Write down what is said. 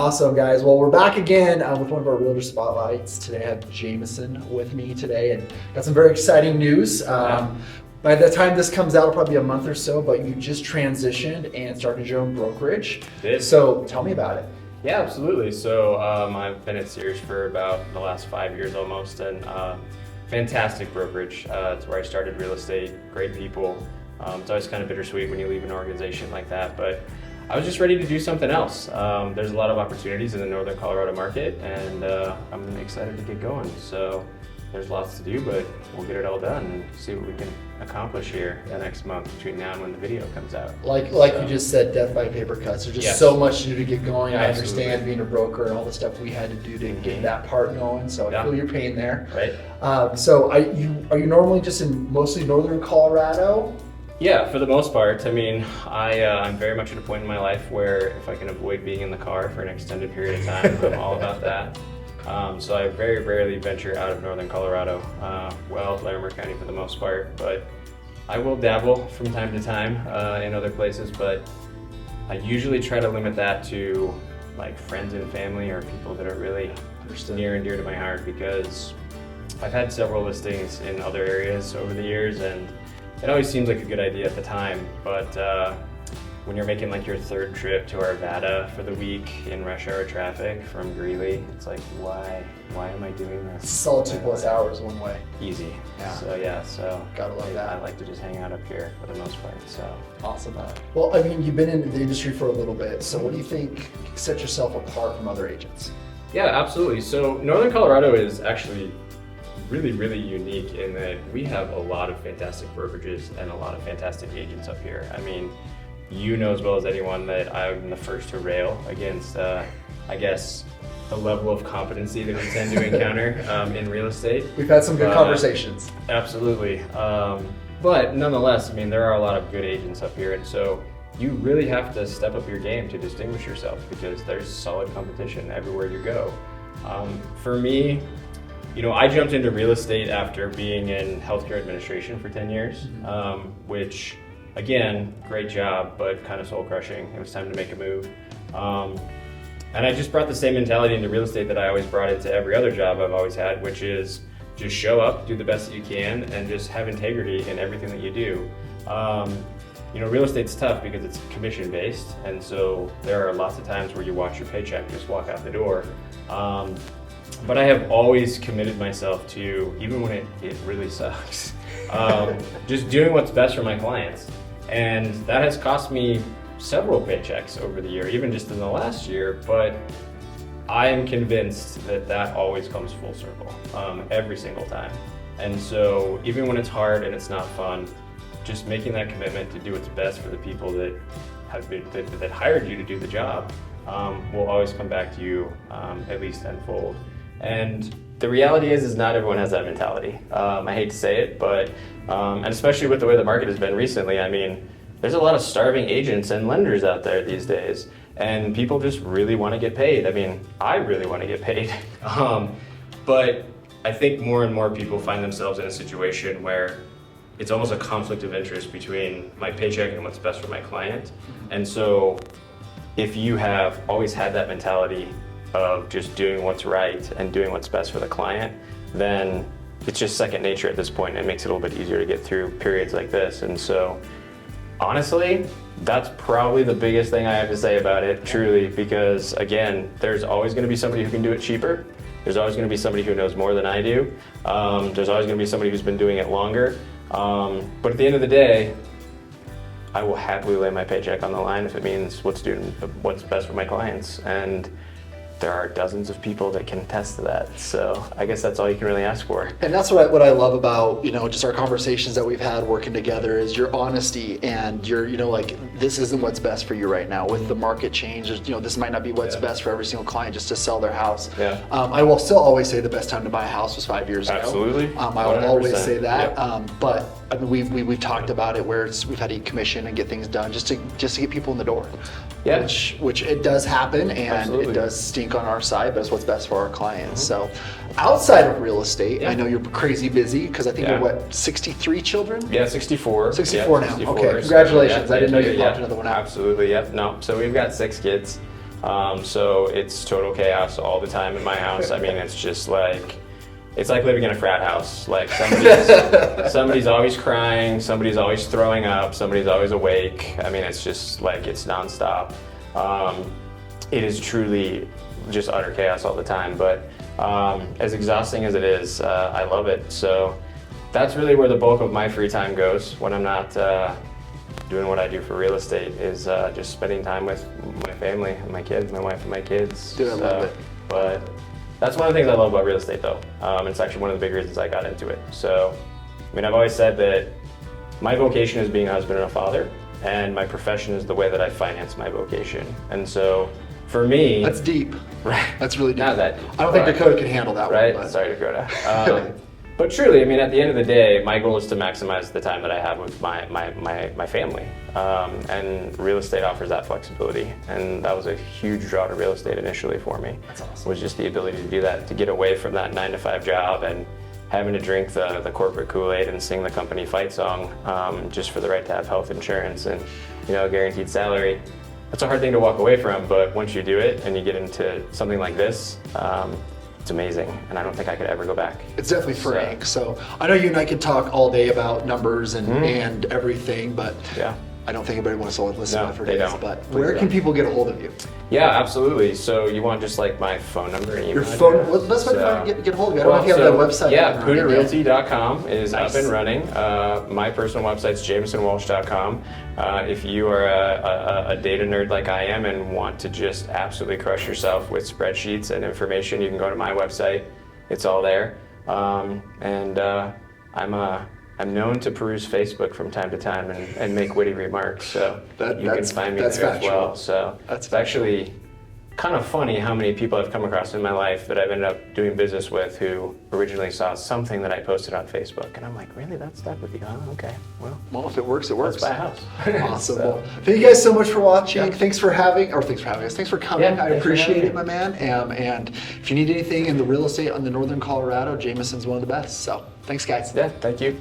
Awesome, guys. Well, we're back again with one of our Realtor Spotlights. Today I have Jamison with me today and got some very exciting news. By the time this comes out, it'll probably be a month or so, but you just transitioned and started your own brokerage. Did. So tell me about it. Yeah, absolutely. So I've been at Sears for about the last 5 years almost, and fantastic brokerage. It's where I started real estate, great people. It's always kind of bittersweet when you leave an organization like that, but I was just ready to do something else. There's a lot of opportunities in the Northern Colorado market, and I'm excited to get going. So there's lots to do, but we'll get it all done and see what we can accomplish here the next month between now and when the video comes out. Like you just said, death by paper cuts. There's just so much to do to get going. I understand being a broker and all the stuff we had to do to get that part going. So I feel your pain there. Right. So are you normally just in mostly Northern Colorado? Yeah, for the most part. I mean, I'm very much at a point in my life where if I can avoid being in the car for an extended period of time, I'm all about that. So I very rarely venture out of Northern Colorado, Larimer County for the most part, but I will dabble from time to time in other places, but I usually try to limit that to like friends and family or people that are really near and dear to my heart, because I've had several listings in other areas over the years, and it always seems like a good idea at the time, but when you're making like your third trip to Arvada for the week in rush hour traffic from Greeley, it's like, why am I doing this? Solid 2+ hours one way. Easy. Yeah. So gotta love that. I like to just hang out up here for the most part. So awesome. Well, I mean, you've been in the industry for a little bit, so what do you think sets yourself apart from other agents? Yeah, absolutely. So Northern Colorado is actually really unique in that we have a lot of fantastic brokerages and a lot of fantastic agents up here. I mean, you know as well as anyone that I'm the first to rail against, I guess, the level of competency that we tend to encounter in real estate. We've had some good conversations. Absolutely. But nonetheless, I mean, there are a lot of good agents up here, and so you really have to step up your game to distinguish yourself, because there's solid competition everywhere you go. For me, you know, I jumped into real estate after being in healthcare administration for 10 years, which, again, great job, but kind of soul crushing. It was time to make a move. And I just brought the same mentality into real estate that I always brought into every other job I've always had, which is just show up, do the best that you can, and just have integrity in everything that you do. You know, real estate's tough because it's commission based, and so there are lots of times where you watch your paycheck just walk out the door. But I have always committed myself to, even when it really sucks, just doing what's best for my clients. And that has cost me several paychecks over the year, even just in the last year, but I am convinced that that always comes full circle, every single time. And so even when it's hard and it's not fun, just making that commitment to do what's best for the people that that hired you to do the job will always come back to you at least tenfold. And the reality is not everyone has that mentality. I hate to say it, but and especially with the way the market has been recently, I mean, there's a lot of starving agents and lenders out there these days, and people just really want to get paid. I mean, I really want to get paid, but I think more and more people find themselves in a situation where it's almost a conflict of interest between my paycheck and what's best for my client. And so if you have always had that mentality of just doing what's right and doing what's best for the client, then it's just second nature at this point, and it makes it a little bit easier to get through periods like this. And so honestly, that's probably the biggest thing I have to say about it, truly, because again, there's always going to be somebody who can do it cheaper. There's always going to be somebody who knows more than I do. There's always going to be somebody who's been doing it longer. But at the end of the day, I will happily lay my paycheck on the line if it means what's best for my clients. And there are dozens of people that can attest to that. So I guess that's all you can really ask for. And that's what I love about, you know, just our conversations that we've had working together is your honesty and your, you know, like, this isn't what's best for you right now. With the market change, you know, this might not be what's best for every single client just to sell their house. I will still always say the best time to buy a house was 5 years ago. Absolutely. I will always say that. But I mean, we've talked about it where we've had to commission and get things done just to get people in the door. Which it does happen, and it does stink on our side, but it's what's best for our clients. So outside of real estate, I know you're crazy busy because I think you're what, 63 children? Yeah, 64. 64 now. 64, okay, congratulations. I didn't know you popped another one out. Absolutely, yep. No, so we've got 6 kids. So it's total chaos all the time in my house. I mean, it's like living in a frat house. Like somebody's always crying, somebody's always throwing up, somebody's always awake. I mean, it's just like, it's nonstop. It is truly just utter chaos all the time, but as exhausting as it is, I love it. So that's really where the bulk of my free time goes when I'm not doing what I do for real estate, is just spending time with my family, and my kids, my wife and my kids. Dude, I love it. But that's one of the things I love about real estate though. It's actually one of the big reasons I got into it. So, I mean, I've always said that my vocation is being a husband and a father, and my profession is the way that I finance my vocation. And so, for me... That's deep. Right. That's really deep. Not that deep. I don't think Dakota can handle that right? one. But. Sorry, Dakota. But truly, I mean, at the end of the day, my goal is to maximize the time that I have with my family. And real estate offers that flexibility. And that was a huge draw to real estate initially for me. That's awesome. Was just the ability to do that, to get away from that 9-to-5 job and having to drink the corporate Kool-Aid and sing the company fight song just for the right to have health insurance and, you know, a guaranteed salary. That's a hard thing to walk away from, but once you do it and you get into something like this, it's amazing, and I don't think I could ever go back. It's definitely freeing. So I know you and I could talk all day about numbers and everything, but yeah. I don't think anybody wants to listen to it for they days. don't. But Please where can don't. people get a hold of you? Yeah, absolutely. So you want just like my phone number and email Your phone. address? Well, let's So- get a hold of you. I don't know if you have that website. Yeah, up and running yet. PooterRealty.com is Nice. up and running. My personal website's JamisonWalsh.com. If you are a data nerd like I am and want to just absolutely crush yourself with spreadsheets and information, you can go to my website. It's all there. I'm known to peruse Facebook from time to time and make witty remarks, so you can find me there as well. So it's actually kind of funny how many people I've come across in my life that I've ended up doing business with who originally saw something that I posted on Facebook, and I'm like, really, that's stuck with you, huh? Okay, well, If it works, it works. let's buy a house. Awesome. So- Well, thank you guys so much for watching. Yeah. Thanks for having us. Thanks for coming. Yeah, I thanks for appreciate having it, me. my man. And if you need anything in the real estate on the northern Colorado, Jamison's one of the best. So thanks, guys. Yeah, thank you.